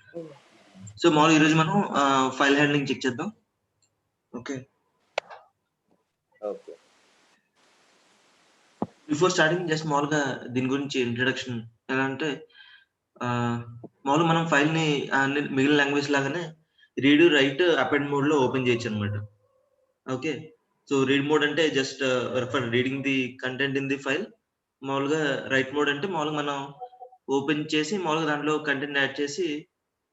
So మామూలుగా ఈరోజు మనం ఫైల్ హ్యాండ్లింగ్ చెక్ చేద్దాం. Okay. Okay. Before starting just మామూలుగా దీని గురించి ఇంట్రడక్షన్ ఎలా అంటే మామూలుగా మనం ఫైల్‌ని అన్ని మిగిలిన లాంగ్వేజ్ లాగానే రీడ్, రైట్, అపెండ్ మోడ్‌లో ఓపెన్ చేయొచ్చనమాట. ఓకే. సో రీడ్ మోడ్ అంటే just for reading the content in the file. మామూలుగా రైట్ మోడ్ అంటే మామూలుగా మనం ఓపెన్ చేసి మామూలుగా దాంట్లో కంటెంట్ యాడ్ చేసి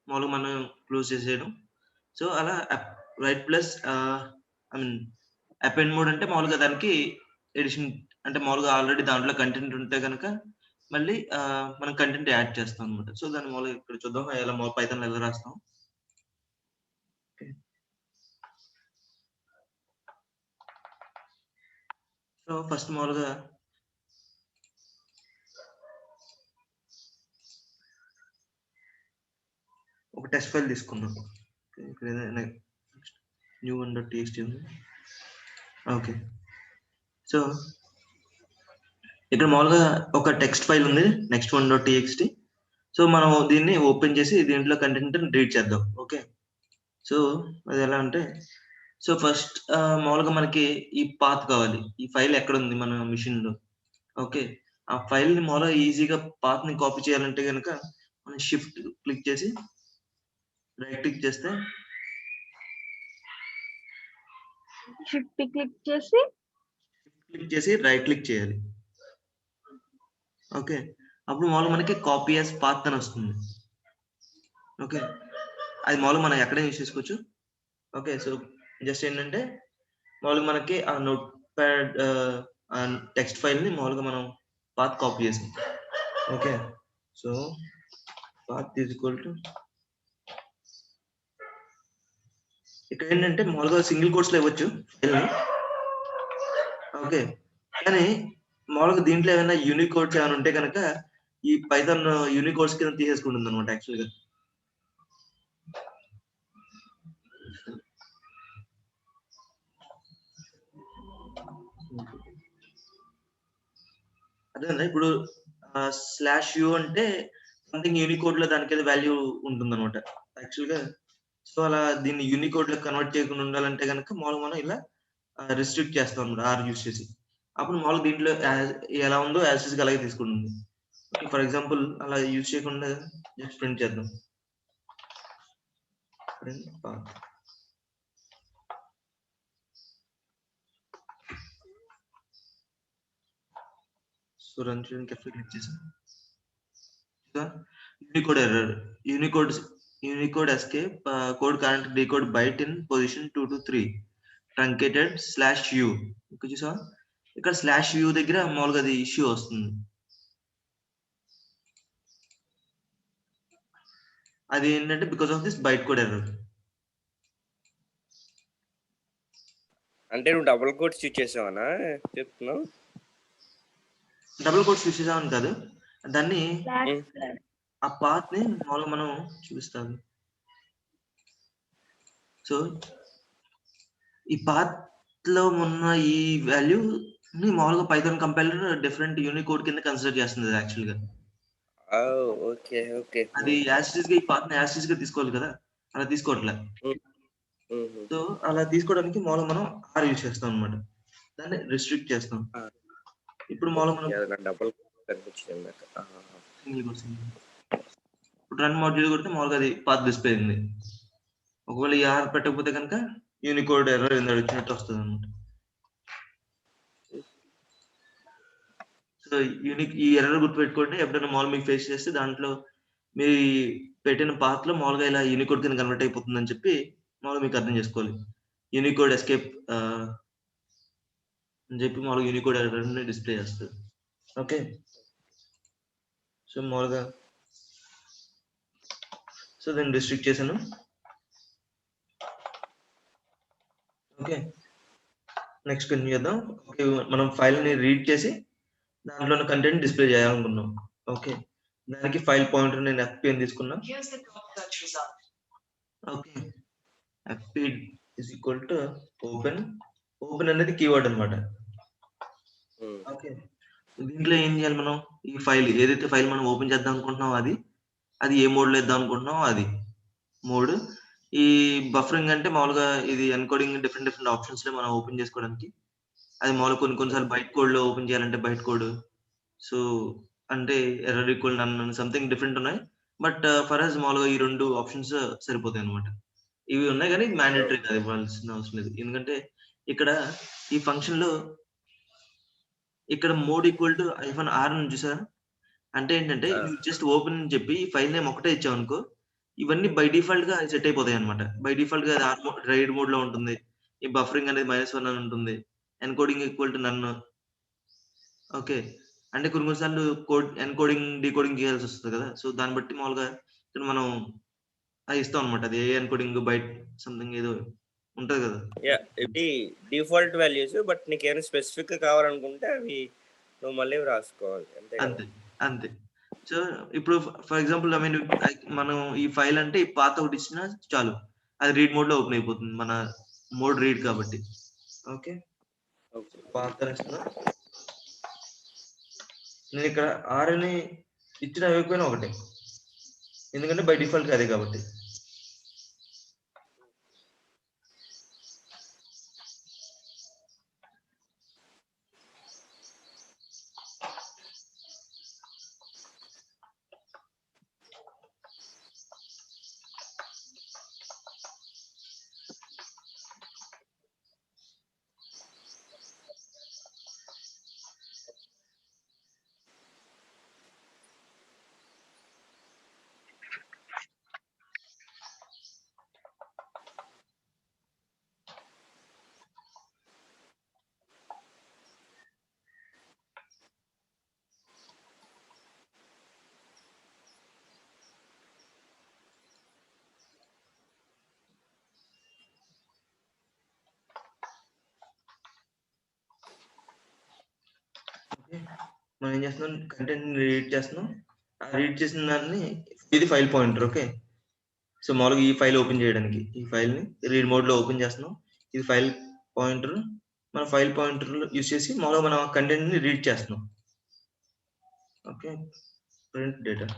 మామూలుగా మనం క్లోజ్ చేసేయడం. సో అలా right plus I mean append mode అంటే మామూలుగా దానికి ఎడిషన్ అంటే మామూలుగా ఆల్రెడీ దాంట్లో కంటెంట్ ఉంటే గనక మళ్ళీ మనం కంటెంట్ యాడ్ చేస్తాం అన్నమాట. సో దాన్ని మామూలుగా ఇక్కడ చూద్దాం ఎలా పైథాన్‌లో ఎలా రాస్తాం. ఓకే. సో ఫస్ట్ మామూలుగా ఒక టెక్స్ట్ ఫైల్ తీసుకుందాం. ఇక్కడ ఏదైనా new1.txt ఉంది. ఓకే. సో ఇక్కడ మామూలుగా ఒక టెక్స్ట్ ఫైల్ ఉంది next1.txt. సో మనం దీన్ని ఓపెన్ చేసి దీంట్లో కంటెంట్ రీడ్ చేద్దాం. ఓకే. సో అది ఎలా అంటే సో ఫస్ట్ మామూలుగా మనకి ఈ పాత్ కావాలి. ఈ ఫైల్ ఎక్కడుంది మన మెషిన్‌లో. ఓకే. ఆ ఫైల్‌ని మామూలుగా ఈజీగా పాత్‌ని కాపీ చేయాలంటే గనక మనం షిఫ్ట్ క్లిక్ చేసి రైట్ క్లిక్ చేస్తే షిఫ్ట్ క్లిక్ చేసి రైట్ క్లిక్ చేయాలి. ఓకే. అప్పుడు మామూలుగా మనకి కాపీ యాస్ పాత్ అని వస్తుంది. ఓకే. అది మామూలుగా మనం ఎక్కడైనా యూజ్ చేసుకోవచ్చు. ఓకే. సో జస్ట్ ఏంటంటే మామూలుగా మనకి ఆ నోట్ ప్యాడ్ టెక్స్ట్ ఫైల్‌ని మామూలుగా మనం పాత్ కాపీ చేసాం. Okay. So path is equal to ఇక్కడ ఏంటంటే మామూలుగా సింగిల్ కోట్స్‌లో ఇవ్వచ్చు ఫైల్‌ని. ఓకే. కానీ మామూలుగా దీంట్లో ఏమైనా యూనికోడ్స్ ఏమైనా ఉంటే గనక ఈ పైథాన్ యూనికోడ్స్ కింద తీసేసుకుంటుందన్నమాట యాక్చువల్‌గా. అర్థమైందా? ఇప్పుడు /u అంటే సంథింగ్ యూనికోడ్‌లో దానికేదో వాల్యూ ఉంటుందన్నమాట యాక్చువల్‌గా. సో అలా దీన్ని యూనికోడ్‌లో కన్వర్ట్ చేయకుండా ఉండాలంటే గనక మామూలుగా మనం ఇలా రిస్ట్రిక్ట్ చేస్తాం అన్నమాట ఆర్ యూజ్ చేసి. అప్పుడు మామూలుగా దీంట్లో ఎలా ఉందో యాజ్ ఇట్ ఈస్‌గా అలాగే తీసుకుంటుంది. ఓకే. ఫర్ ఎగ్జాంపుల్ అలా యూజ్ చేయకుండా జస్ట్ ప్రింట్ చేద్దాం. Print path. సో రన్ చేయడానికి F క్లిక్ చేసాం. Unicode error. Unicode escape code can't decode byte in position 2 to 3 truncated /u. ఇక్కడ చూసావా? ఇక్కడ /u దగ్గర మామూలుగా అది ఇష్యూ వస్తుంది. అది ఏంటంటే because of this byte code error. అంటే నువ్వు డబుల్ కోట్స్ యూజ్ చేసావనా చెప్తున్నావు? డబుల్ కోట్స్ యూజ్ చేసామని కాదు. దాన్ని ఆ పాత్ ని మామూలుగా మనం చూపిస్తాం. సో ఈ పాత్ లో ఉన్న ఈ వాల్యూ ని మామూలుగా పైథాన్ కంపైలర్ డిఫరెంట్ యూనికోడ్ కింద కన్సిడర్ చేస్తుంది యాక్చువల్‌గా. ఓకే. ఓకే. అది యాజ్ ఇట్ ఈస్‌గా ఈ పాత్‌ని యాజ్ ఇట్ ఈస్‌గా తీసుకోవాలి కదా! అలా తీసుకోవట్లే. సో అలా తీసుకోవడానికి మామూలుగా మనం ఆర్ యూజ్ చేస్తాం అన్నమాట. దాన్ని రిస్ట్రిక్ట్ చేస్తాం. ఇప్పుడు మామూలుగా మనం డబుల్ కనిపించింది నాకు. సింగిల్ కోట్ ఇప్పుడు రన్ మాడ్యూల్ కొడితే మామూలుగా అది పాత్ డిస్ప్లే అయింది. ఒకవేళ ఈ ఆర్ పెట్టకపోతే కనుక యూనికోడ్ ఎర్రర్ ఇందాక వచ్చినట్టు వస్తుందన్నమాట. సో ఈ ఎర్రర్ గుర్తుపెట్టుకోండి. ఎప్పుడైనా మామూలుగా మీకు ఫేస్ చేస్తే దాంట్లో మీ పెట్టిన పాత్‌లో మామూలుగా ఇలా యూనికోడ్ కింద కన్వర్ట్ అయిపోతుందని చెప్పి మామూలుగా మీకు అర్థం చేసుకోవాలి. యూనికోడ్ ఎస్కేప్ అని చెప్పి మామూలుగా యూనికోడ్ ఎర్రర్‌ని డిస్ప్లే చేస్తది. ఓకే. సో మామూలుగా సో దీన్ని రిస్ట్రిక్ట్ చేశాను. ఓకే. నెక్స్ట్ కంటిన్యూ చేద్దాం. ఓకే. మనం ఫైల్‌ని రీడ్ చేసి దాంట్లో ఉన్న కంటెంట్ డిస్ప్లే చేయాలనుకున్నాం. ఓకే. దానికి ఫైల్ పాయింటర్ నేను fp అని తీసుకున్నా. Okay. fp is equal to open. Open అనేది కీవర్డ్ అన్నమాట. ఓకే. దీంట్లో ఏం చేయాలి మనం? ఈ ఫైల్ ఏదైతే ఫైల్ మనం ఓపెన్ చేద్దాం అనుకుంటున్నామో అది ఏ మోడ్‌లో ఇద్దాం అనుకుంటున్నామో అది. మోడ్. ఈ బఫరింగ్ అంటే మామూలుగా ఇది ఎన్‌కోడింగ్ డిఫరెంట్ ఆప్షన్స్‌లో మనం ఓపెన్ చేసుకోవడానికి. అది మామూలుగా కొన్ని సార్లు బైట్ కోడ్‌లో ఓపెన్ చేయాలంటే బైట్ కోడ్. సో, అంటే ఎర్రర్ ఈక్వల్ నన్ సంథింగ్ డిఫరెంట్ ఉన్నాయి. బట్ ఫర్ అస్ మామూలుగా ఈ 2 ఆప్షన్స్ సరిపోతాయన్నమాట. ఇవి ఉన్నాయి గానీ మ్యాండేటరీ కాదు, ఇవ్వాల్సిన అవసరం లేదు. ఎందుకంటే ఇక్కడ ఈ ఫంక్షన్‌లో ఇక్కడ మోడ్ ఈక్వల్ టు -r ఉంది చూసారా? అంటే ఏంటంటే నువ్వు జస్ట్ ఓపెన్ అని చెప్పి ఈ ఫైల్ నేమ్ ఒకటే ఇచ్చావనుకో, ఇవన్నీ బై డిఫాల్ట్‌గా సెట్ అయిపోతాయన్నమాట. బై డిఫాల్ట్‌గా అది రైడ్ మోడ్‌లో ఉంటుంది. ఈ బఫరింగ్ అనేది -1 అని ఉంటుంది. Encoding equal to none. Okay. అంటే కొన్ని సార్లు ఎన్‌కోడింగ్, డీకోడింగ్ చేయాల్సొస్తది కదా! సో, దాన్ని బట్టి మామూలుగా ఇక్కడ మనం అది ఇస్తాం అన్నమాట. అది ఏ ఎన్‌కోడింగ్ బైట్ సంథింగ్ ఏదో ఉంటది కదా! ఇవి డిఫాల్ట్ వాల్యూస్. బట్ నీకేమైనా స్పెసిఫిక్‌గా కావాలనుకుంటే అవి నువ్వు మళ్ళీ రాసుకోవాలి. అంతే కదా! అంతే. అంతే. సో, ఇప్పుడు ఫర్ ఎగ్జాంపుల్ మనం ఈ ఫైల్ అంటే ఈ పాత్ ఒకటి ఇచ్చినా చాలు. అది రీడ్ మోడ్‌లో ఓపెన్ అయిపోతుంది. మన మోడ్ రీడ్ కాబట్టి. ఓకే. ఓకే. పాత్ అని ఇస్తున్నా. నేనిక్కడ ఆర్ అని ఇచ్చినా ఇవ్వకపోయినా ఒకటే. ఎందుకంటే బై డిఫాల్ట్‌గా అదే కాబట్టి. ఓకే. మనం ఏం చేస్తున్నాం, కంటెంట్‌ని రీడ్ చేస్తున్నాం. ఆ రీడ్ చేసిన దాన్ని ఇది ఫైల్ పాయింటర్. ఓకే. సో, మామూలుగా ఈ ఫైల్ ఓపెన్ చేయడానికి ఈ ఫైల్‌ని రీడ్ మోడ్‌లో ఓపెన్ చేస్తున్నాం. ఇది ఫైల్ పాయింటర్. మన ఫైల్ పాయింటర్ యూజ్ చేసి మామూలుగా మనం కంటెంట్‌ని రీడ్ చేస్తున్నాం. ఓకే. Print data.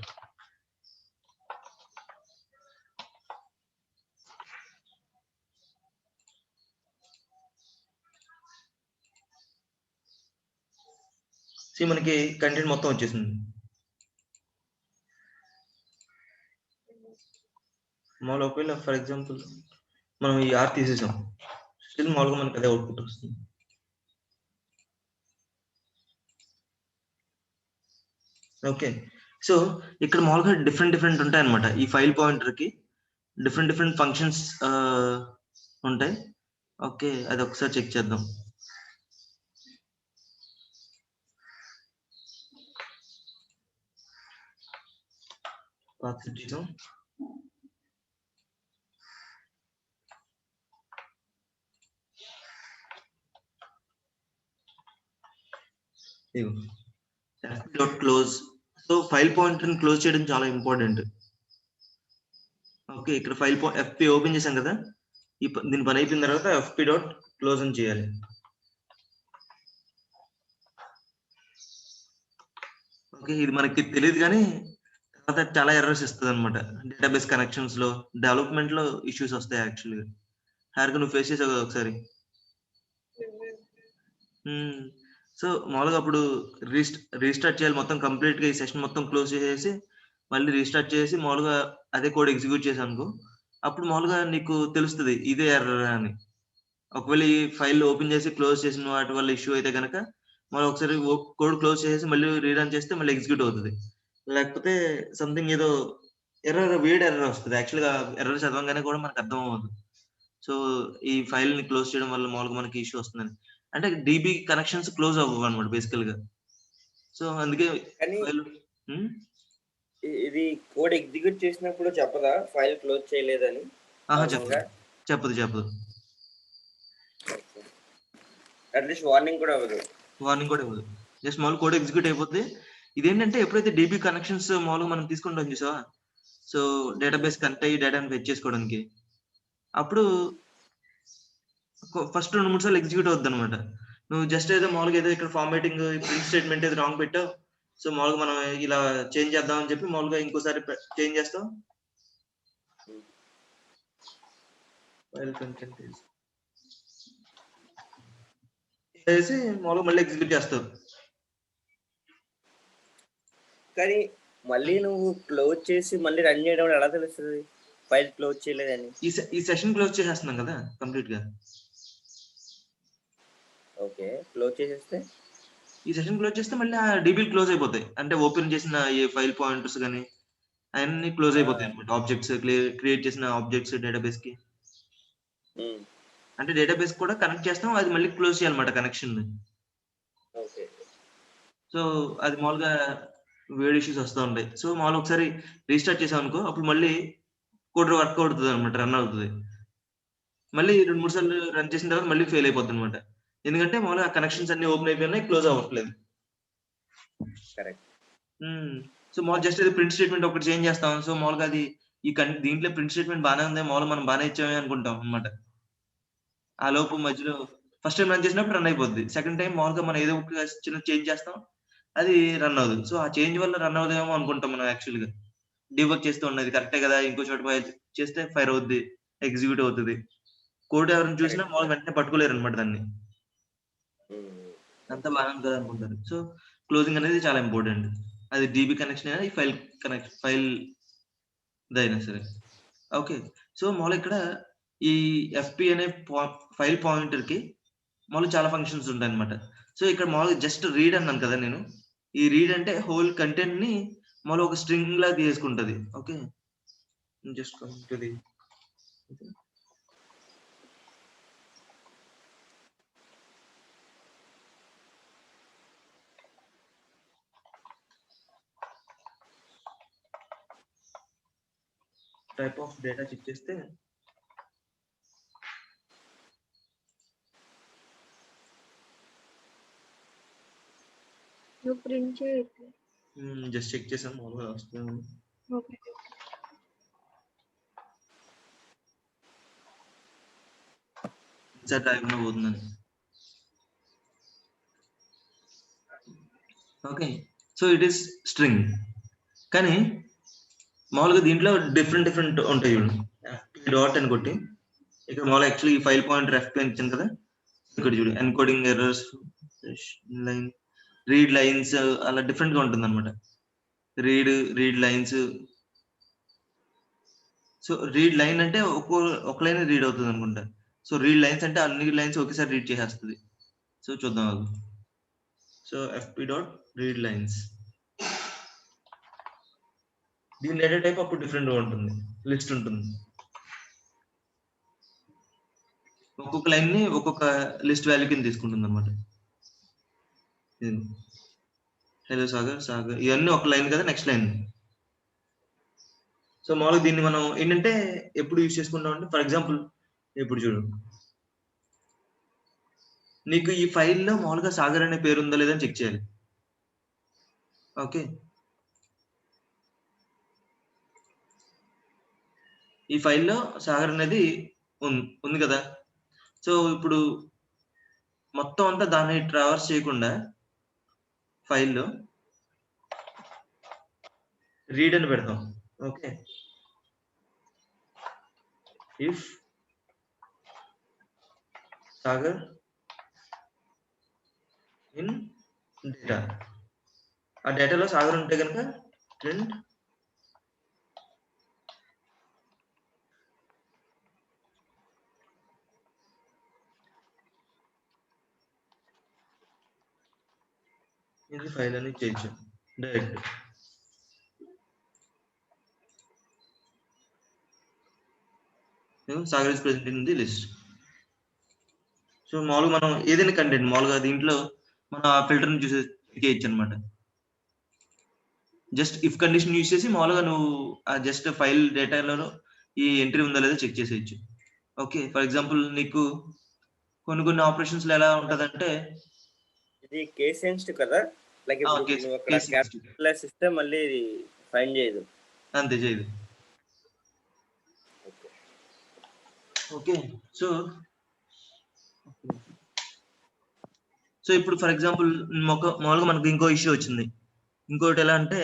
మనకి కంటెంట్ మొత్తం వచ్చేసింది. మామూలుగా ఒకవేళ ఫర్ ఎగ్జాంపుల్ మనం ఈ ఆర్ తీసేసాం. స్టిల్ మామూలుగా మనకి అదే అవుట్‌పుట్ వస్తుంది. ఓకే. సో, ఇక్కడ మామూలుగా డిఫరెంట్ ఉంటాయన్నమాట. ఈ ఫైల్ పాయింటర్‌కి డిఫరెంట్ ఫంక్షన్స్ ఉంటాయి. ఓకే. అది ఒకసారి చెక్ చేద్దాం. పాత్ సెట్ చేసాం. ఇదిగో fp.close. సో, ఫైల్ పాయింటర్‌ని క్లోజ్ చేయడం చాలా ఇంపార్టెంట్. ఓకే. ఇక్కడ fp ఓపెన్ చేసాం కదా! దీని పని అయిపోయిన తర్వాత fp.close అని చేయాలి. ఓకే. ఇది మనకి తెలీదు గానీ తర్వాత చాలా ఎర్రర్స్ ఇస్తదన్నమాట. డేటాబేస్ కనెక్షన్స్‌లో, డెవలప్‌మెంట్‌లో ఇష్యూస్ వస్తాయి యాక్చువల్‌గా. హారిక నువ్వు ఫేస్ చేసావు కదా ఒకసారి. హ్మ్. సో, మామూలుగా అప్పుడు రీస్టార్ట్ చేయాలి, మొత్తం కంప్లీట్‌గా ఈ సెషన్ మొత్తం క్లోజ్ చేసేసి, మళ్ళీ రీస్టార్ట్ చేసి మామూలుగా అదే కోడ్ ఎగ్జిక్యూట్ చేశావనుకో, అప్పుడు మామూలుగా నీకు తెలుస్తది ఇదే ఎర్రర్ అని. ఒకవేళ ఈ ఫైల్ ఓపెన్ చేసి క్లోజ్ చేసిన వాటి వల్ల ఇష్యూ అయితే గనక, మనం ఒకసారి కోడ్ క్లోజ్ చేసేసి మళ్ళీ రీరన్ చేస్తే మళ్ళీ ఎగ్జిక్యూట్ అవుతది. లేకపోతే సంథింగ్ ఏదో వియర్డ్ ఎర్రర్ వస్తది. యాక్చువల్‌గా ఎర్రర్ చదవంగానే కూడా మనకు అర్థం అవ్వదు. సో, ఈ ఫైల్‌ని క్లోజ్ చేయడం వల్ల మామూలుగా మనకి ఇష్యూ వస్తుందని. అంటే డీబీ కనెక్షన్స్ క్లోజ్ అవ్వవన్నమాట బేసికల్‌గా. సో, అందుకే కానీ ఫైల్ హ్మ్. ఇది కోడ్ ఎగ్జిక్యూట్ చేసినప్పుడు చెప్పదా ఫైల్ క్లోజ్ చేయలేదని ఆహా! నార్మల్‌గా? చెప్పదు. అట్‌లీస్ట్ వార్నింగ్ కూడా అవ్వదు. వార్నింగ్ కూడా ఇవ్వదు. జస్ట్ మామూలుగా కోడ్ ఎగ్జిక్యూట్ అయిపోద్ది. ఇదేంటంటే ఎప్పుడైతే డీబీ కనెక్షన్స్ మామూలుగా మనం తీసుకుంటాం చూసావా? సో, డేటాబేస్ కనెక్ట్ అయ్యి డేటాని ఫెచ్ చేసుకోవడానికి. అప్పుడు ఫస్ట్ 2, 3 సార్లు ఎగ్జిక్యూట్ అవుద్దన్నమాట. నువ్వు జస్ట్ ఏదో మామూలుగా ఏదో ఇక్కడ ఫార్మాటింగ్ ప్రింట్ స్టేట్‌మెంట్ ఏదో రాంగ్ పెట్టావు. సో, మామూలుగా మనం ఇలా చేంజ్ చేద్దాం అని చెప్పి మామూలుగా ఇంకోసారి చేంజ్ చేస్తాం. ఫైల్ కంటెంట్ వేసి మామూలుగా మళ్ళీ ఎగ్జిక్యూట్ చేస్తావు. కానీ మళ్ళీ నువ్వు క్లోజ్ చేసి మళ్ళీ రన్ చేయడం ఎలా తెలుస్తుంది ఫైల్ క్లోజ్ చేయలేదని? ఈ సెషన్ క్లోజ్ చేసేస్తున్నాం కదా కంప్లీట్ గా. ఓకే, క్లోజ్ చేసేస్తే ఈ సెషన్ క్లోజ్ చేస్తే మళ్ళీ ఆ డీబీలు క్లోజ్ అయిపోతాయి. అంటే ఓపెన్ చేసిన ఈ ఫైల్ పాయింటర్స్ కానీ అవన్నీ క్లోజ్ అయిపోతాయి అనమాట. ఆబ్జెక్ట్స్ క్రియేట్ చేసిన ఆబ్జెక్ట్స్ డేటాబేస్ కి, అంటే డేటాబేస్ కూడా కనెక్ట్ చేస్తాం, అది మళ్ళీ క్లోజ్ చేయాలన్నమాట కనెక్షన్. ఓకే, సో అది మామూలుగా వేడ్ ఇష్యూస్ వస్తూ ఉంటాయి. సో మామూలుగా ఒకసారి రీస్టార్ట్ చేసాం అనుకో, అప్పుడు మళ్ళీ కోడ్ వర్క్ అవుతుంది అనమాట, రన్ అవుతుంది. మళ్ళీ 2-3 సార్లు రన్ చేసిన తర్వాత మళ్ళీ ఫెయిల్ అయిపోతుంది అనమాట. ఎందుకంటే మామూలుగా కనెక్షన్స్ అన్ని ఓపెన్ అయిపోయినాయి, క్లోజ్ అవ్వట్లేదు. కరెక్ట్. సో మామూలు జస్ట్ ఇది ప్రింట్ స్టేట్మెంట్ ఒకటి చేంజ్ చేస్తాం. సో మామూలుగా అది దీంట్లో ప్రింట్ స్టేట్మెంట్ బాగానే ఉంది, మామూలుగా మనం బాగానే ఇచ్చామే అనుకుంటాం అనమాట. ఆ లోపు మధ్యలో ఫస్ట్ టైం రన్ చేసినప్పుడు రన్ అయిపోద్ది. సెకండ్ టైం మామూలుగా మనం ఏదో ఒక చిన్న చేంజ్ చేస్తాం, అది రన్ అవ్వదు. సో ఆ చేంజ్ వల్ల రన్ అవుదేమో అనుకుంటాం మనం. యాక్చువల్ గా డీబగ్ చేస్తూ ఉన్నది కరెక్టే కదా, ఇంకో చోట చేస్తే ఫైర్ అవుద్ది, ఎగ్జిక్యూట్ అవుతుంది. కోడ్ ఎవరైనా చూసినా మామూలుగా వెంటనే పట్టుకోలేరు అనమాట దాన్ని. అంతా బాగానే ఉంది కదా అనుకుంటారు. సో క్లోజింగ్ అనేది చాలా ఇంపార్టెంట్. అది డీబీ కనెక్షన్ అయినా, ఈ ఫైల్ కనెక్షన్ ఫైల్ దైనా సరే. ఓకే, సో మామూలుగా ఇక్కడ ఈ ఎఫ్పి అనే ఫైల్ పాయింటర్ కి మామూలుగా చాలా ఫంక్షన్స్ ఉంటాయి అనమాట. సో ఇక్కడ మామూలుగా జస్ట్ రీడ్ అన్నాను కదా నేను. ఈ రీడ్ అంటే హోల్ కంటెంట్ ని మామూలుగా ఒక స్ట్రింగ్ లాగా తీసుకుంటది. Okay, just come to the type of data check చేస్తే నువ్వు ప్రింట్ చేయట్లేదు. జస్ట్ చెక్ చేసాను, మామూలుగా వస్తుంది. ఓకే, టైప్ పోతుందని. Okay, so it is string. కానీ మామూలుగా దీంట్లో డిఫరెంట్ ఉంటాయి. చూడండి, ఎఫ్పి డాట్ అని కొట్టి ఇక్కడ మామూలుగా యాక్చువల్లీ ఈ ఫైల్ పాయింటర్ ఎఫ్పి అని ఇచ్చాను కదా, ఇక్కడ చూడు encoding errors, line, read lines, అలా డిఫరెంట్ గా ఉంటుంది అనమాట. Read lines. So read line అంటే ఒక లైన్ రీడ్ అవుతుంది అనుకుంటా. సో రీడ్ లైన్స్ అంటే అన్ని లైన్స్ ఒకేసారి రీడ్ చేసేస్తుంది. సో చూద్దాం అది. So FP dot read lines, దీని డేటా టైప్ అప్పుడు డిఫరెంట్ గా ఉంటుంది, లిస్ట్ ఉంటుంది. ఒక్కొక్క లైన్ ని ఒక్కొక్క లిస్ట్ వాల్యూ కింద తీసుకుంటుంది అనమాట. హలో సాగర్ ఇవన్నీ ఒక లైన్ కదా, నెక్స్ట్ లైన్. సో మామూలుగా దీన్ని మనం ఏంటంటే ఎప్పుడు యూజ్ చేసుకుంటాం అంటే, ఫర్ ఎగ్జాంపుల్ ఇప్పుడు చూడు, నీకు ఈ ఫైల్లో మామూలుగా సాగర్ అనే పేరు ఉందా లేదని చెక్ చేయాలి. ఓకే, ఈ ఫైల్లో సాగర్ అనేది ఉంది కదా. సో ఇప్పుడు మొత్తం అంతా దాన్ని ట్రావర్స్ చేయకుండా ఫైల్లో రీడ్ అని పెడతాం. Okay, if Sagar in data, ఆ డేటాలో సాగర్ ఉంటే కనుక ప్రింట్ ఇది ఫైల్ అని చేయొచ్చు direct. Sagar is present in the list. So మామూలుగా మనం ఏదైనా కంటెంట్ మామూలుగా దీంట్లో మనం ఆ ఫిల్టర్ ని చూసే చేయొచ్చు అనమాట. జస్ట్ ఇఫ్ కండిషన్ యూజ్ చేసి మామూలుగా నువ్వు ఆ జస్ట్ ఫైల్ డేటాలో ఈ ఎంట్రీ ఉందా లేదా చెక్ చేసేయచ్చు. ఓకే, ఫర్ ఎగ్జాంపుల్ నీకు కొన్ని ఆపరేషన్స్ లో ఎలా ఉంటదంటే, ఇది కేస్ సెన్సిటివ్ కదా, లైక్ ఇప్పుడు నువ్వు అక్కడ క్యాపిటలైజ్ ఇస్తే మళ్ళీ ఇది ఫైండ్ చేయదు. అంతే, చేయదు. ఓకే, సో ఇప్పుడు ఫర్ ఎగ్జాంపుల్ మామూలుగా మనకు ఇంకో ఇష్యూ వచ్చింది. ఇంకోటి ఎలా అంటే,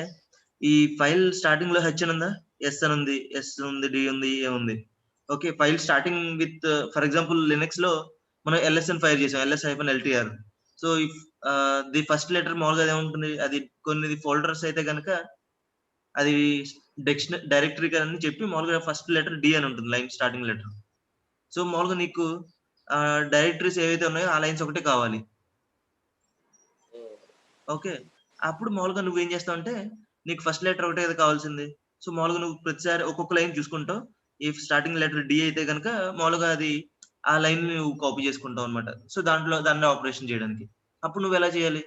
ఈ ఫైల్ స్టార్టింగ్ లో హెచ్ అని ఉందా, ఎస్ అని ఉంది, డి ఉంది, ఏ ఉంది. Okay, file starting with for example Linux లో మనం ls అని ఫైర్ చేసాం, ls-ltr. So if the first letter మామూలుగా ఏముంటుంది, అది కొన్ని ఫోల్డర్స్ అయితే కనుక అది డైరెక్టరీ అని చెప్పి మామూలుగా ఫస్ట్ లెటర్ డి అని ఉంటుంది, లైన్ స్టార్టింగ్ లెటర్. సో మామూలుగా నీకు డైరెక్టరీస్ ఏవైతే ఉన్నాయో ఆ లైన్స్ ఒకటే కావాలి. ఓకే, అప్పుడు మామూలుగా నువ్వేం చేస్తావు అంటే నీకు ఫస్ట్ లెటర్ ఒకటే కదా కావాల్సింది. సో మామూలుగా నువ్వు ప్రతిసారి ఒక్కొక్క లైన్ చూసుకుంటావు. ఈ స్టార్టింగ్ లెటర్ డి అయితే కనుక మామూలుగా అది ఆ లైన్ నువ్వు కాపీ చేసుకుంటావు అనమాట. సో దాన్ని ఆపరేషన్ చేయడానికి అప్పుడు నువ్వు ఎలా చేయాలి?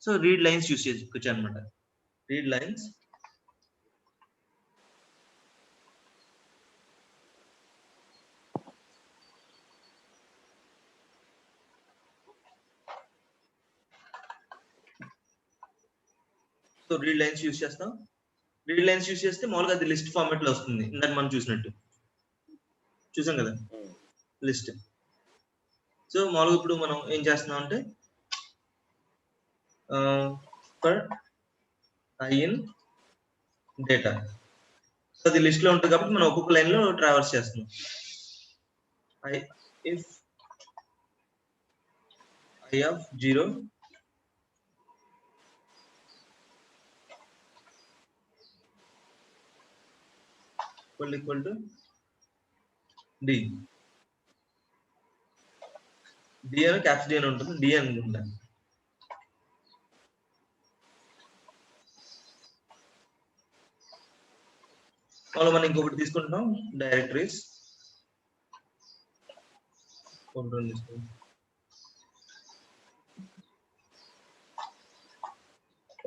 సో రీడ్ లైన్స్ యూస్ చేసుకోవచ్చు అనమాట. Read lines so read lines use చేస్తాం. రీడ్ లైన్స్ యూస్ చేస్తే మామూలుగా అది లిస్ట్ ఫార్మాట్ లో వస్తుంది, ఇందాక మనం చూసాం కదా లిస్ట్. సో మామూలుగా ఇప్పుడు మనం ఏం చేస్తున్నాం అంటే for I in data, so అది లిస్ట్ లో ఉంటుంది కాబట్టి మనం ఒక్కొక్క లైన్ లో ట్రావర్స్ చేస్తున్నాం. If I of 0 equal to D. D అని క్యాప్స్ D అని ఉంటుంది, D అనుకుంటా. మనం ఇంకొకటి తీసుకుంటాం, directories.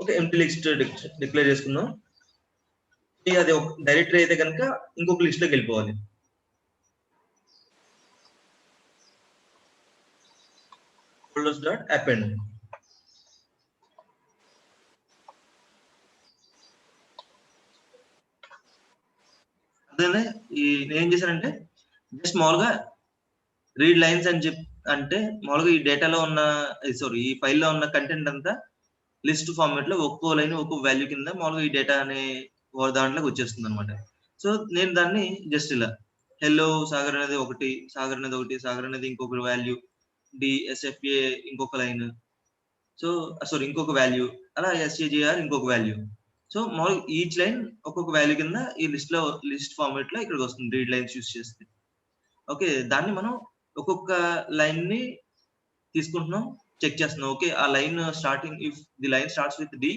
Okay, empty list declare చేసుకుందాం. అది ఒక డైరెక్టరీ అయితే కనుక ఇంకొక లిస్ట్ లోకి వెళ్ళిపోవాలి. folders dot append. అదే నేనేం చేశానంటే జస్ట్ మామూలుగా రీడ్ లైన్స్ అని అంటే మామూలుగా ఈ డేటాలో ఉన్న ఈ ఫైల్లో ఉన్న కంటెంట్ అంతా లిస్ట్ ఫార్మాట్ లో ఒక్కో లైన్ ఒక్కో వాల్యూ కింద మామూలుగా ఈ డేటా అనే దాంట్లోకి వచ్చేస్తుంది అనమాట. సో నేను దాన్ని జస్ట్ ఇలా హెల్లో సాగర్ అనేది ఒకటి, సాగర్ అనేది ఒకటి, సాగర్ అనేది ఇంకొక వాల్యూ, డిఎస్ఎఫ్ఏ ఇంకొక లైన్, సో ఇంకొక వాల్యూ, అలా ఎస్ఏజిఆర్ ఇంకొక వాల్యూ. సో మామూలుగా ఈచ్ లైన్ ఒక్కొక్క వాల్యూ కింద ఈ లిస్ట్ ఫార్మాట్ లో ఇక్కడికి వస్తుంది రీడ్ లైన్స్ యూస్ చేస్తే. ఓకే, దాన్ని మనం ఒక్కొక్క లైన్ ని తీసుకుంటున్నాం, చెక్ చేస్తున్నాం. ఓకే, ఆ line starting if the line starts with d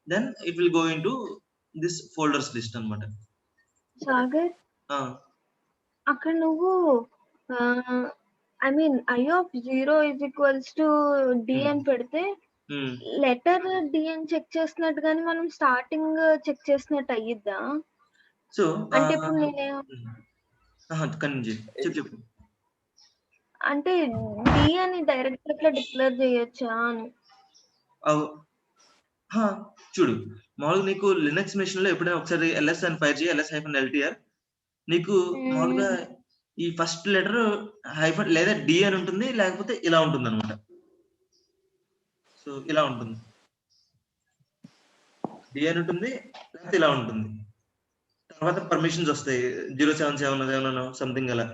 then it will go into this folders list అన్నమాట. సాగర్, అక్కడ నువ్వు I mean I of 0 is equals to D అని పెడితే లెటర్ డి అని చెక్ చేసినట్టు కానీ మనం స్టార్టింగ్ చెక్ చేసినట్టు అయ్యిద్దా? సో అంటే ఇప్పుడు నేనే చెప్పు అంటే డి అని డైరెక్ట్ అట్లా డిక్లేర్ చేయొచ్చా అని. చూడు, మామూలుగా నీకు లినక్స్ మెషిన్ లో ఎప్పుడైనా ఒకసారి ls అని ఫైర్ చేయి, ls-ltr, నీకు మామూలుగా ఈ ఫస్ట్ లెటర్ హైఫన్ లేదా డి అని ఉంటుంది, లేకపోతే ఇలా ఉంటుంది అనమాట. సో ఇలా ఉంటుంది, డి అని ఉంటుంది, లేకపోతే ఇలా ఉంటుంది. తర్వాత పర్మిషన్స్ వస్తాయి 077 సంథింగ్ అలా.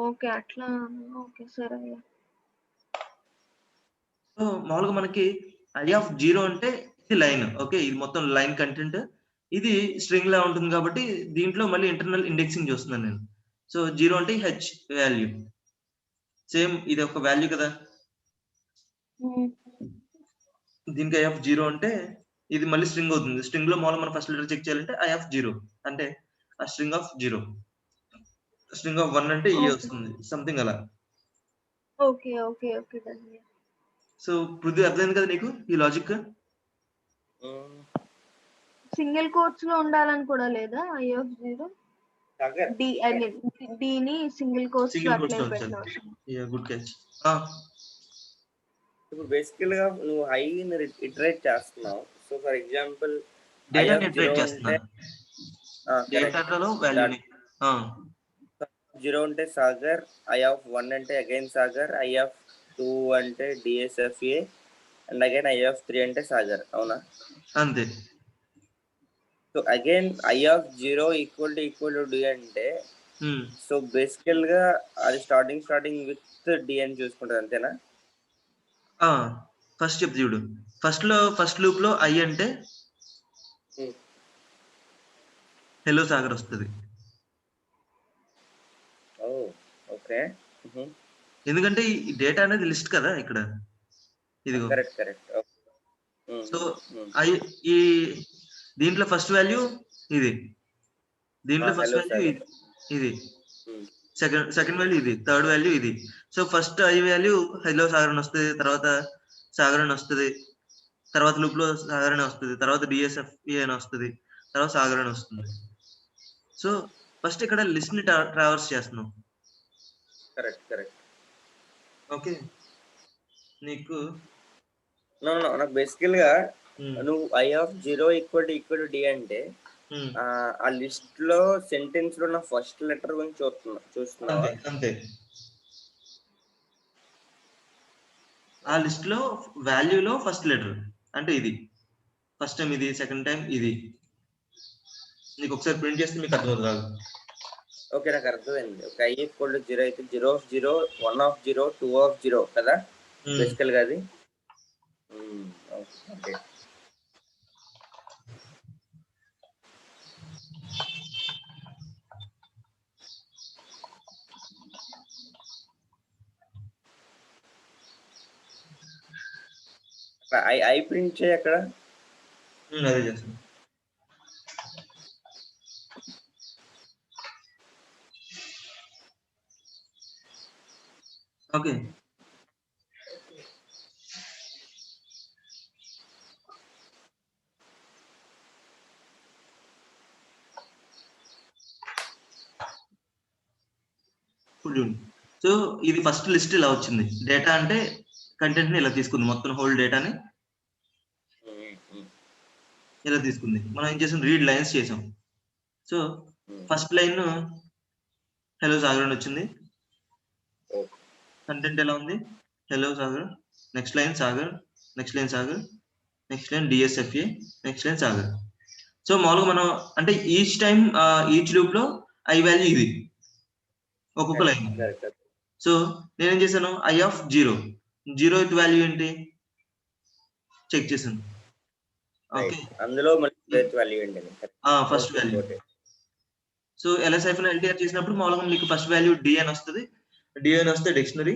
ఓకే, అట్లా. ఓకే, సరే. సో మామూలుగా మనకి ఐ ఆఫ్ 0 అంటే ఇది లైన్. ఓకే, ఇది మొత్తం లైన్ కంటెంట్, ఇది స్ట్రింగ్ లా ఉంటుంది కాబట్టి దీంట్లో మళ్ళీ ఇంటర్నల్ ఇండెక్సింగ్ చూస్తున్నాను నేను. సో 0 అంటే హెచ్ వాల్యూ, సేమ్ ఇది ఒక వాల్యూ కదా. దీనికి ఐ ఆఫ్ 0 అంటే ఇది మళ్ళీ స్ట్రింగ్ అవుతుంది. స్ట్రింగ్ లో మామూలుగా మనం ఫస్ట్ లెటర్ చెక్ చేయాలంటే ఐ ఆఫ్ 0 అంటే ఆ స్ట్రింగ్ ఆఫ్ 0, స్ట్రింగ్ ఆఫ్ 1 అంటే ఈ వస్తుంది, సంథింగ్ అలా. Okay okay okay. So Prithvi అర్థమైంది కదా నీకు ఈ లాజిక్? సింగిల్ కోట్స్ లో ఉండాలని కూడా లేదా I of 0? D I mean d ని సింగిల్ కోట్స్ లో అట్లే పెట్టినా. Yeah, good catch. ఇప్పుడు బేసికల్ గా నువ్వు హై ని ఇటరేట్ చేస్తున్నావు. So for example data iterate చేస్తున్నా, డేటాలో వాల్యూని 0 అంటే సాగర్, ఐ ఆఫ్ 1 అంటే అగైన్ సాగర్, ఐ ఆఫ్ 2 అంటే DSFA, and again I of 3 అంటే సాగర్, అవునా? అంతే. So again I of 0 equal to d అంటే సో బేసికల్ గా అది స్టార్టింగ్ విత్ డి అని చూసుకుంటది అంతేనా? ఫస్ట్ చెప్తే చూడు, ఫస్ట్ లూప్ లో ఐ అంటే హెలో సాగర్ వస్తుంది. ఓకే. ఎందుకంటే ఈ డేటా అనేది లిస్ట్ కదా ఇక్కడ, ఇదిగో. కరెక్ట్. సో ఈ దీంట్లో ఫస్ట్ వాల్యూ ఇది, దీంట్లో ఫస్ట్ వాల్యూ ఇది, సెకండ్ వాల్యూ ఇది, థర్డ్ వాల్యూ ఇది. So first I value hello Sagar అని వస్తుంది, తర్వాత సాగర్ అని వస్తుంది, తర్వాత లూప్ లో సాగర్ అని వస్తుంది, తర్వాత డిఎస్ఎఫ్ఏ అని వస్తుంది, తర్వాత సాగర్ అని వస్తుంది. సో ఫస్ట్ ఇక్కడ లిస్ట్ ని ట్రావర్స్ చేస్తున్నాం. కరెక్ట్. ఓకే, నీకు నాకు బేసికల్ గా నువ్వు I of 0 equal to d అంటే ఆ లిస్ట్ లో సెంటెన్స్ లో నా ఫస్ట్ లెటర్ గురించి చూస్తున్నావా? అంతే. ఆ లిస్ట్ లో వాల్యూలో ఫస్ట్ లెటర్ అంటే ఇది, ఫస్ట్ టైం ఇది, సెకండ్ టైం ఇది. నీకు ఒకసారి ప్రింట్ చేస్తే మీకు అర్థమవుతుంది కాదు. ఓకే, నాకు అర్థమైంది. ఒక ఐ ఈక్వల్ టు 0 అయితే 0 ఆఫ్ 0, 1 ఆఫ్ 0, 2 ఆఫ్ 0 కదా బేసికల్ గా అది. ఓకే. ఐ ప్రింట్ చేయి అక్కడ. అదే చేస్తాను. ఓకే, సో ఇది ఫస్ట్ లిస్ట్ ఇలా వచ్చింది. డేటా అంటే కంటెంట్ ని ఇలా తీసుకుంది, మొత్తం హోల్ డేటాని ఇలా తీసుకుంది. మనం ఏం చేసాం, రీడ్ లైన్స్ చేసాం. So first line hello Sagar అని వచ్చింది, కంటెంట్ ఎలా ఉంది, hello Sagar, next line Sagar, next line Sagar, next line DSFA, next line Sagar. So మామూలుగా మనం అంటే ఈచ్ టైం ఈచ్ లూప్ లో ఐ వాల్యూ ఇది ఒక్కొక్క లైన్. సో నేనేం చేశాను, ఐ ఆఫ్ 0 వాల్యూ ఏంటి చెక్ చేశాను. ఓకే, అందులో ఫస్ట్ వాల్యూ. సో ఎల్ఎస్ఐఫ్ ఎల్టీఆర్ చేసినప్పుడు మామూలుగా మీకు ఫస్ట్ వాల్యూ డి అని వస్తుంది. డి అని వస్తే డిక్షనరీ,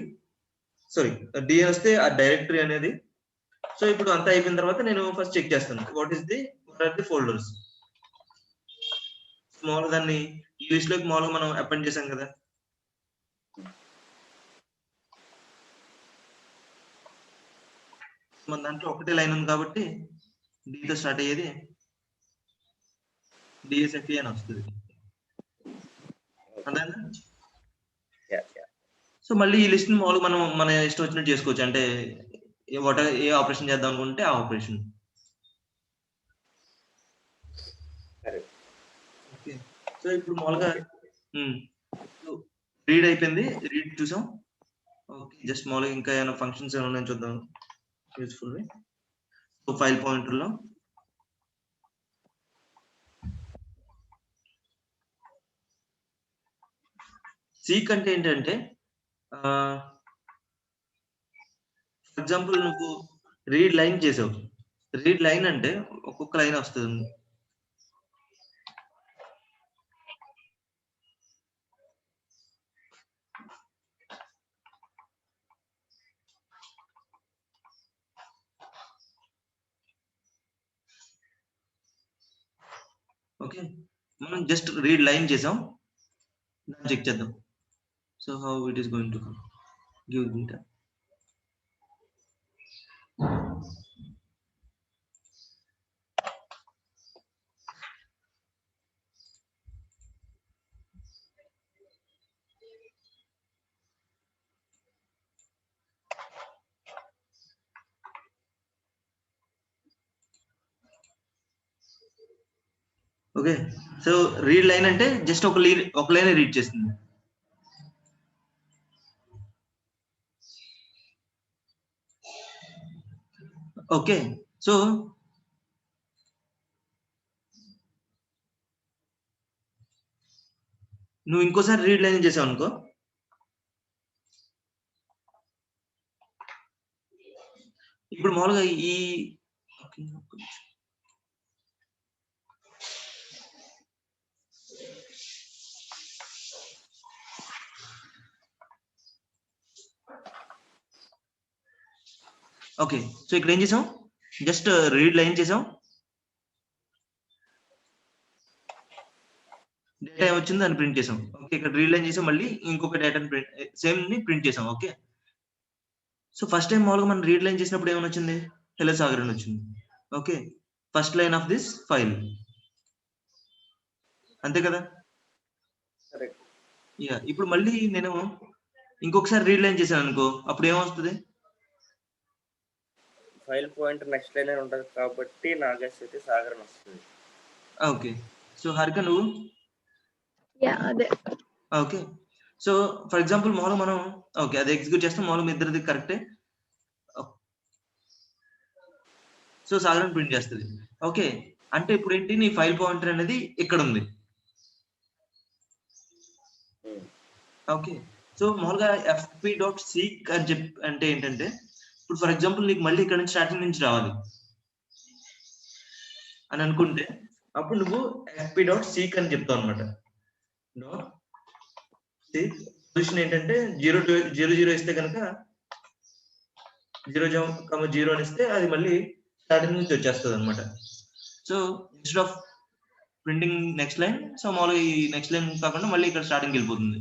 డి అని వస్తే ఆ డైరెక్టరీ అనేది. సో ఇప్పుడు అంతా అయిపోయిన తర్వాత నేను ఫస్ట్ చెక్ చేస్తాను వాట్ ఆర్ ది ఫోల్డర్స్. మామూలుగా దాన్ని ఈ లిస్ట్ లోకి మామూలుగా మనం అపెండ్ చేసాం కదా. మన దాంట్లో ఒకటే లైన్ ఉంది కాబట్టి డితో స్టార్ట్ అయ్యేది డిఎస్ఎఫ్ఏ అని వస్తుంది. సో మళ్ళీ ఈ లిస్ట్ ని మామూలుగా మనం మన ఇష్టం వచ్చినట్టు చేసుకోవచ్చు. అంటే ఏ ఆపరేషన్ చేద్దాం అనుకుంటే ఆ ఆపరేషన్. సో ఇప్పుడు మామూలుగా రీడ్ అయిపోయింది, రీడ్ చూసాం. ఓకే, జస్ట్ మామూలుగా ఇంకా ఏమైనా ఫంక్షన్స్ ఏమైనా ఉన్నాయని చూద్దాం యూస్ఫుల్. సో ఫైల్ పాయింటర్ లో సీక్ అంటే ఏంటంటే, ఫర్ ఎగ్జాంపుల్ నువ్వు రీడ్ లైన్ చేసావు. రీడ్ లైన్ అంటే ఒక్కొక్క లైన్ వస్తుంది. ఓకే, మనం జస్ట్ రీడ్ లైన్ చేసాం, దాన్ని చెక్ చేద్దాం. So how it is going to give data. Okay, so read line అంటే జస్ట్ ఒక లైన్ రీడ్ చేస్తుంది. ఓకే, సో నువ్వు ఇంకోసారి రీడ్ లైన్ చేసావు అనుకో, ఇప్పుడు మామూలుగా ఈ ఓకే, సో ఇక్కడ ఏం చేసాం, జస్ట్ రీడ్ లైన్ చేసాం, డేటా ఏమొచ్చిందో దాన్ని ప్రింట్ చేసాం. ఓకే, ఇక్కడ రీడ్ లైన్ చేసాం, మళ్ళీ ఇంకొక డేటాని సేమ్ ని ప్రింట్ చేసాం. ఓకే, సో ఫస్ట్ టైం మామూలుగా మనం రీడ్ లైన్ చేసినప్పుడు ఏమైనా వచ్చింది, హెలో సాగర్ అని వచ్చింది. Okay, first line of this file, అంతే కదా. యా, ఇప్పుడు మళ్ళీ నేను ఇంకొకసారి రీడ్ లైన్ చేశాను అనుకో, అప్పుడు ఏమొస్తుంది, ఫైల్ పాయింట్ నెక్స్ట్ లైన్ ఉంటుంది కాబట్టి నాగేశ్వరి సాగర్ వస్తుంది. ఓకే, సో హారిక నువ్వు అదే. ఓకే, సో ఫర్ ఎగ్జాంపుల్ మామూలుగా మనం ఓకే అది ఎగ్జిక్యూట్ చేస్తాం, మామూలుగా ఇద్దరిది కరెక్టే. సో సాగర్ ప్రింట్ చేస్తుంది. ఓకే, అంటే ఇప్పుడు ఏంటి, నీ ఫైల్ పాయింటర్ అనేది ఇక్కడ ఉంది. ఓకే, సో మామూలుగా fp.seek అని చెప్పి అంటే ఏంటంటే, ఇప్పుడు ఫర్ ఎగ్జాంపుల్ నీకు మళ్ళీ ఇక్కడ నుంచి స్టార్టింగ్ నుంచి రావాలి అని అనుకుంటే, అప్పుడు నువ్వు fp.seek అని చెప్తావు అనమాట. పొజిషన్ ఏంటంటే 0 ఇస్తే కనుక 0 అని ఇస్తే అది మళ్ళీ స్టార్టింగ్ నుంచి వచ్చేస్తుంది అనమాట. So instead of printing next line, so మామూలుగా ఈ నెక్స్ట్ లైన్ కాకుండా మళ్ళీ ఇక్కడ స్టార్టింగ్ వెళ్ళిపోతుంది.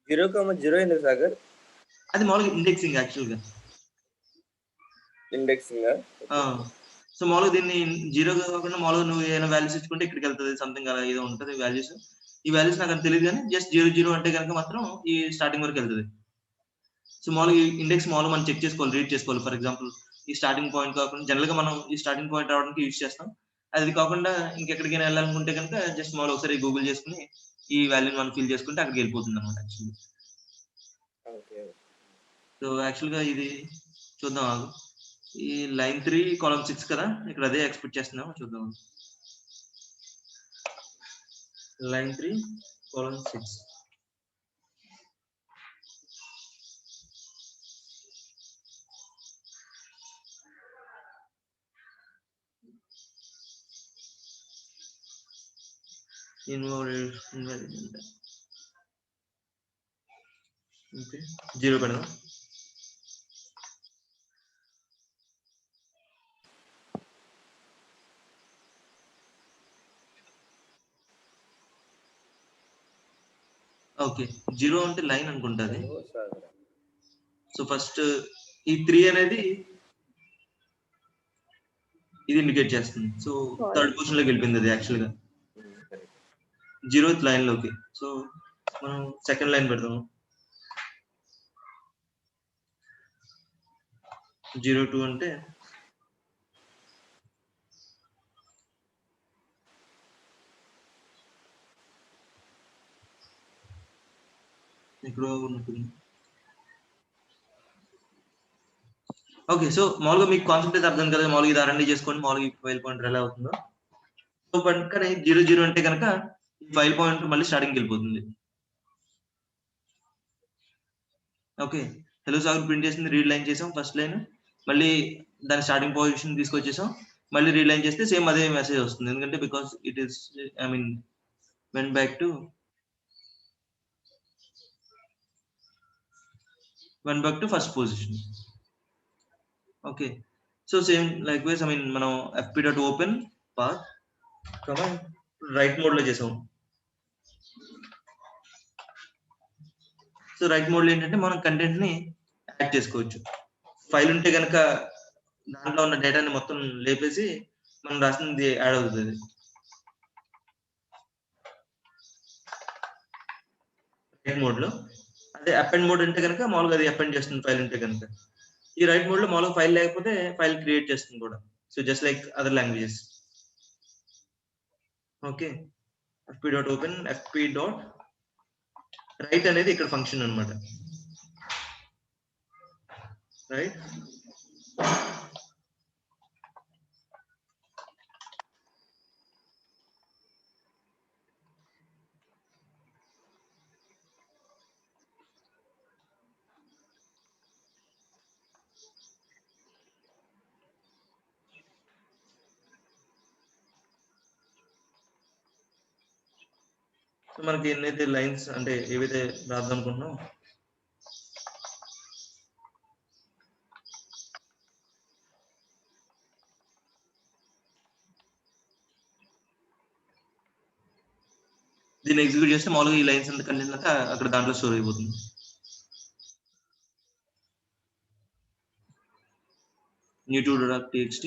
0,0 ఎందుకు సాగర్? అది మామూలుగా ఇండెక్సింగ్, యాక్చువల్ గా ఇండెక్సింగ్. సో మామూలుగా దీన్ని 0 కాకుండా మామూలుగా నువ్వు ఏదైనా వాల్యూస్ ఇచ్చుకుంటే ఇక్కడికి వెళ్తుంది, సంథింగ్ అలా ఏదో ఉంటుంది వాల్యూస్. ఈ వాల్యూస్ నాకు అది తెలియదు, కానీ జస్ట్ 0 అంటే కనుక మాత్రం ఈ స్టార్టింగ్ వరకు వెళ్తుంది. సో మామూలుగా ఇండెక్స్ మామూలుగా మనం చెక్ చేసుకోవాలి, రీడ్ చేసుకోవాలి. ఫర్ ఎగ్జాంపుల్ ఈ స్టార్టింగ్ పాయింట్ కాకుండా జనరల్ గా మనం ఈ స్టార్టింగ్ పాయింట్ రావడానికి యూజ్ చేస్తాం. అది కాకుండా ఇంకెక్కడికైనా వెళ్ళాలనుకుంటే కనుక జస్ట్ మామూలుగా ఒకసారి గూగుల్ చేసుకుని ఈ వాల్యూని మనం ఫిల్ చేసుకుంటే అక్కడికి వెళ్ళిపోతుంది అనమాట యాక్చువల్లీ. సో యాక్చువల్ గా ఇది చూద్దాం ఆగు. ఈ లైన్ 3 కాలమ్ 6 కదా, ఇక్కడ అదే ఎక్స్పెక్ట్ చేస్తున్నాం, చూద్దాం. లైన్ 3 కాలమ్ 6 ఓకే, 0 పెడదాం. ఓకే, 0 అంటే లైన్ అనుకుంటుంది. సో ఫస్ట్ ఈ 3 అనేది ఇది ఇండికేట్ చేస్తుంది. సో థర్డ్ పొజిషన్ లోకి వెళ్ళిపోయింది అది యాక్చువల్ గా 0th లైన్ లోకి. సో మనం సెకండ్ లైన్ పెడదాము, 02 అంటే ఇక్కడ ఉంటుంది. ఓకే, సో మామూలుగా మీకు కాన్సెప్ట్ అయితే అర్థం కదా, మామూలుగా ఇది R&D చేసుకోండి, మామూలుగా ఈ ఫైల్ పాయింటర్ ఎలా అవుతుందో. సో కానీ 00 అంటే కనుక ఈ ఫైల్ పాయింటర్ మళ్ళీ స్టార్టింగ్కి వెళ్ళిపోతుంది. ఓకే, హలో సాగర్ ప్రింట్ చేసింది, రీడ్ లైన్ చేసాం ఫస్ట్ లైన్, మళ్ళీ దాని స్టార్టింగ్ పొజిషన్ తీసుకొచ్చేసాం, మళ్ళీ రీడ్ లైన్ చేస్తే సేమ్ అదే మెసేజ్ వస్తుంది, ఎందుకంటే because it is I mean went back to first position. Okay, so same likewise I mean మనం fp.open path రైట్ మోడ్ లో చేసాం. సో రైట్ మోడ్ లో ఏంటంటే మనం కంటెంట్ ని యాడ్ చేసుకోవచ్చు. ఫైల్ ఉంటే కనుక దాంట్లో ఉన్న డేటాని మొత్తం లేపేసి మనం రాసింది యాడ్ అవుతుంది. రైట్ మోడ్ లో. అదే అపెండ్ మోడ్ అంటే కనుక మామూలుగా అది అపెండ్ చేస్తుంది ఫైల్ ఉంటే కనుక. ఈ రైట్ మోడ్ లో మామూలుగా ఫైల్ లేకపోతే ఫైల్ క్రియేట్ చేస్తుంది కూడా. So just like other languages. Okay, fp.open fp.write అనేది ఇక్కడ ఫంక్షన్ అన్నమాట. రైట్, సో మనకి ఎన్నైతే లైన్స్ అంటే ఏవైతే రాద్దాం అనుకుంటున్నాం దీన్ని ఎగ్జిక్యూట్ చేస్తే మామూలుగా ఈ లైన్స్ అంతా కంటెంట్ అంతా అక్కడ దాంట్లో స్టోర్ అయిపోతుంది. new2.txt.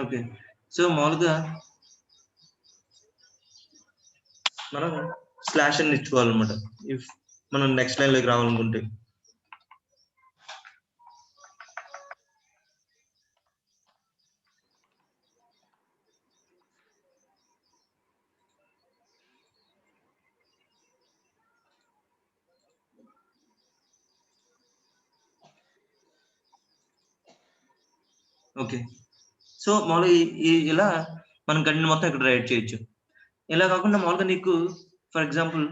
ఓకే, సో మామూలుగా మనం స్లాష్ అని ఇచ్చుకోవాలన్నమాట ఇఫ్ మనం నెక్స్ట్ లైన్ లోకి రావాలనుకుంటే. ఓకే, సో మామూలుగా ఇలా మనం కంటెంట్ మొత్తం ఇక్కడ రైట్ చేయొచ్చు. ఇలా కాకుండా మామూలుగా నీకు ఫర్ ఎగ్జాంపుల్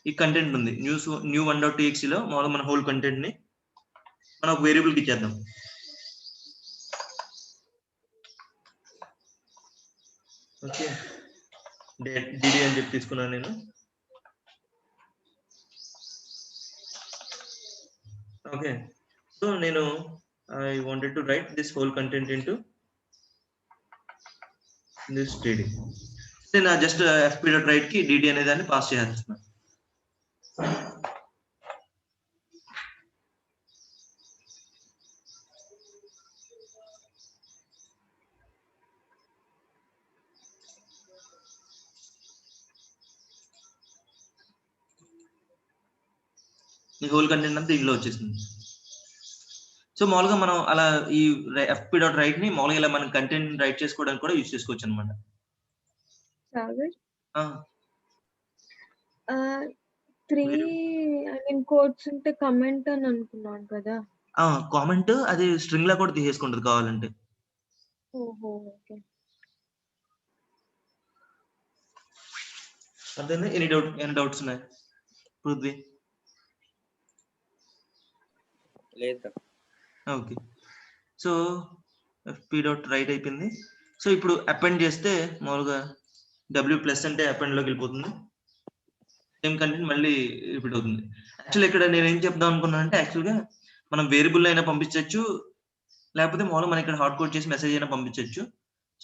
ఈ కంటెంట్ ఉంది new1.txt లో మామూలుగా మన హోల్ కంటెంట్ ని మనం ఒక వేరియబుల్ కి ఇచ్చేద్దాం. ఓకే, dd అని చెప్పి తీసుకున్నాను నేను. ఓకే, సో నేను I wanted to write this whole content into this dd. నేను జస్ట్ fp.write కి dd అనే దాన్ని పాస్ చేస్తున్నాను. ఈ హోల్ కంటెంట్ అంతా ఇందులో వచ్చేసింది. సో మామూలుగా మనం అలా ఈ fp.write ని మామూలుగా ఇలా మనం కంటెంట్ రైట్ చేసుకోవడానికి కూడా యూజ్ చేసుకోవచ్చు అనమాట. సాగర్ 3 కోడ్స్ ఉంటే కమెంట్ అని అనుకున్నాను కదా. కామెంట్ అది స్ట్రింగ్ లా కూడా తీసేసుకుంటది కావాలంటే. ఓహో, ఓకే. అంతేనా? ఎనీ డౌట్స్ ఉన్నాయి పృథ్వీ? లేదు. ఓకే, సో fp.write అయిపోయింది. సో ఇప్పుడు అపెండ్ చేస్తే మామూలుగా w+ అంటే అపెండ్ లోకి వెళ్ళిపోతుంది. సేమ్ కంటెంట్ మళ్ళీ రిపీట్ అవుతుంది. యాక్చువల్ ఇక్కడ నేను ఏం చెప్దాం అనుకున్నాను అంటే యాక్చువల్గా మనం వేరియబుల్ అయినా పంపించవచ్చు, లేకపోతే మామూలుగా మనం ఇక్కడ హార్డ్ కోడ్ చేసి మెసేజ్ అయినా పంపించవచ్చు.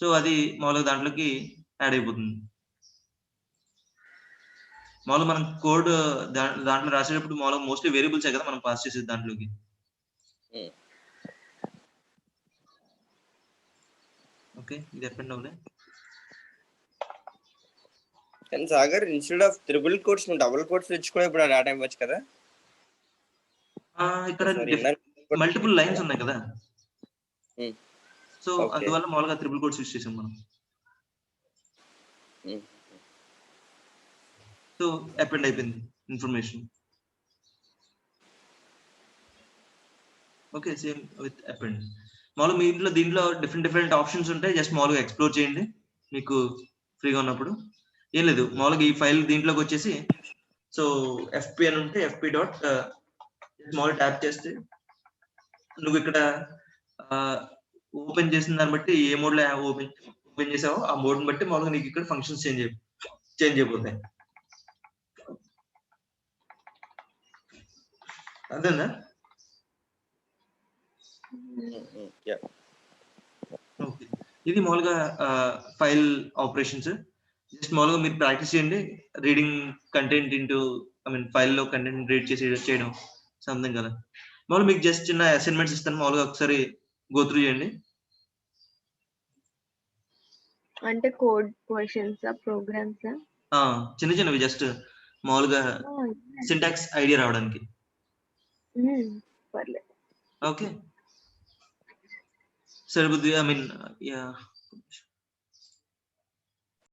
సో అది మామూలుగా దాంట్లోకి యాడ్ అయిపోతుంది. మామూలుగా మనం కోడ్ దాంట్లో రాసేటప్పుడు మామూలుగా మోస్ట్లీ వేరియబుల్సే కదా మనం పాస్ చేసేది దాంట్లోకి. ఓకే, ఇది అపెండ్ అవులే. కానీ Sagar instead of triple quotes నువ్వు డబుల్ కోట్స్ తెచ్చుకో, ఇప్పుడు డేటా ఇవ్వచ్చు కదా. ఇక్కడ మల్టిపుల్ లైన్స్ ఉన్నాయి కదా, సో అందువల్ల మామూలుగా త్రిబుల్ కోట్స్ యూజ్ చేసాం మనం. సో అపెండ్ అయిపోయింది information. Okay, same with append. మామూలుగా మీ ఇంట్లో దీంట్లో డిఫరెంట్ ఆప్షన్స్ ఉంటాయి. జస్ట్ మామూలుగా ఎక్స్ప్లోర్ చేయండి మీకు ఫ్రీగా ఉన్నప్పుడు. ఏం లేదు, మామూలుగా ఈ ఫైల్ దీంట్లోకి వచ్చేసి సో fp అని ఉంటే fp డాట్ స్మాల్ ట్యాప్ చేస్తే నువ్వు ఇక్కడ ఓపెన్ చేసిన దాన్ని బట్టి ఏ మోడ్ లో ఓపెన్ చేసావో ఆ మోడ్ బట్టి మామూలుగా నీకు ఇక్కడ ఫంక్షన్స్ చేంజ్ అయిపోతాయి. అదేనా? ఓకే, ఇది మామూలుగా ఫైల్ ఆపరేషన్స్. జస్ట్ మామూలుగా మీరు ప్రాక్టీస్ చేయండి. రీడింగ్ కంటెంట్ ఫైల్ లో కంటెంట్ రీడ్ చేయడం సంథింగ్ కదా. మామూలుగా మీకు జస్ట్ చిన్న అసైన్మెంట్స్ ఇస్తాను, మామూలుగా ఒకసారి గో త్రూ చేయండి. అంటే కోడ్ క్వశ్చన్స్ ప్రోగ్రామ్స్ చిన్నవి జస్ట్ మామూలుగా సింటాక్స్ ఐడియా రావడానికి. పర్లేదు. ఓకే, సరే బుద్ధి.